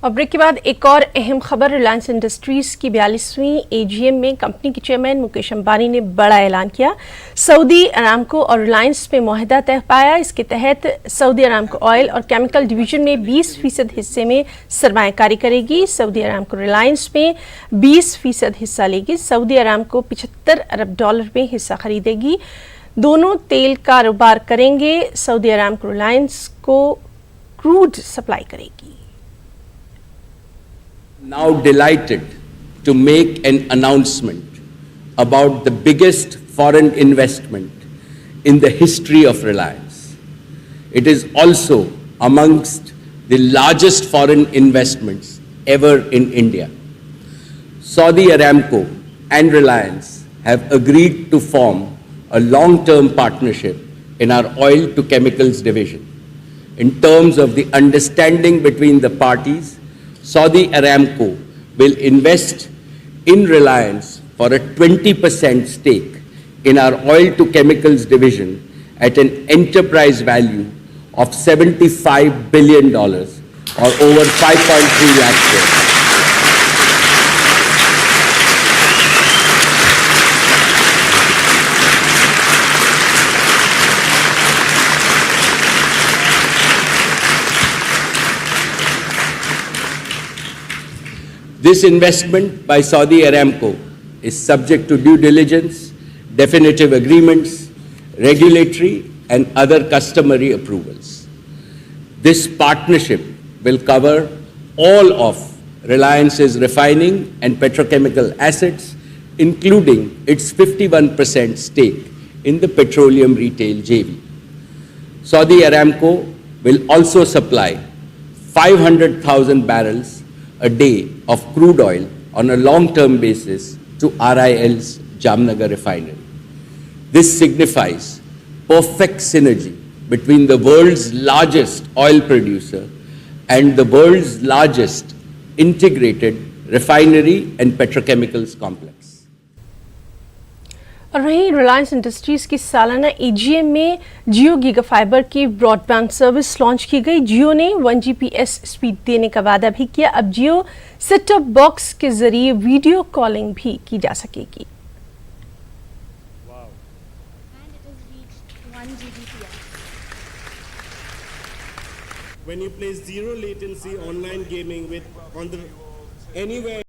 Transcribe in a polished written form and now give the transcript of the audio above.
और ब्रेक के बाद एक और अहम खबर, रिलायंस इंडस्ट्रीज की 42वीं AGM में कंपनी के चेयरमैन मुकेश अंबानी ने बड़ा ऐलान किया। सऊदी अरामको और रिलायंस में मुआहदा तय पाया। इसके तहत सऊदी अरामको ऑयल और केमिकल डिवीजन में 20% हिस्से में सरमायाकारी करेगी। सऊदी अरामको रिलायंस में 20% हिस्सा लेगी। सऊदी अरामको $75 अरब में हिस्सा खरीदेगी। दोनों तेल कारोबार करेंगे। सऊदी अरामको रिलायंस को क्रूड सप्लाई करेगी। Now delighted to make an announcement about the biggest foreign investment in the history of Reliance. It is also amongst the largest foreign investments ever in India. Saudi Aramco and Reliance have agreed to form a long-term partnership in our oil to chemicals division. In terms of the understanding between the parties, Saudi Aramco will invest in Reliance for a 20% stake in our oil to chemicals division at an enterprise value of $75 billion or over 5.3 lakh crores. This investment by Saudi Aramco is subject to due diligence, definitive agreements, regulatory and other customary approvals. This partnership will cover all of Reliance's refining and petrochemical assets, including its 51% stake in the petroleum retail JV. Saudi Aramco will also supply 500,000 barrels a day of crude oil on a long-term basis to RIL's Jamnagar refinery. This signifies perfect synergy between the world's largest oil producer and the world's largest integrated refinery and petrochemicals complex. और वहीं Reliance industries की सालाना AGM में जियो giga fibre की broadband service launch की गई। जियो ने 1 Gbps speed देने का वादा भी किया। अब जियो सेट टॉप बॉक्स के जरिए वीडियो कॉलिंग भी की जा सकेगी। When you play zero latency online gaming with on the anywhere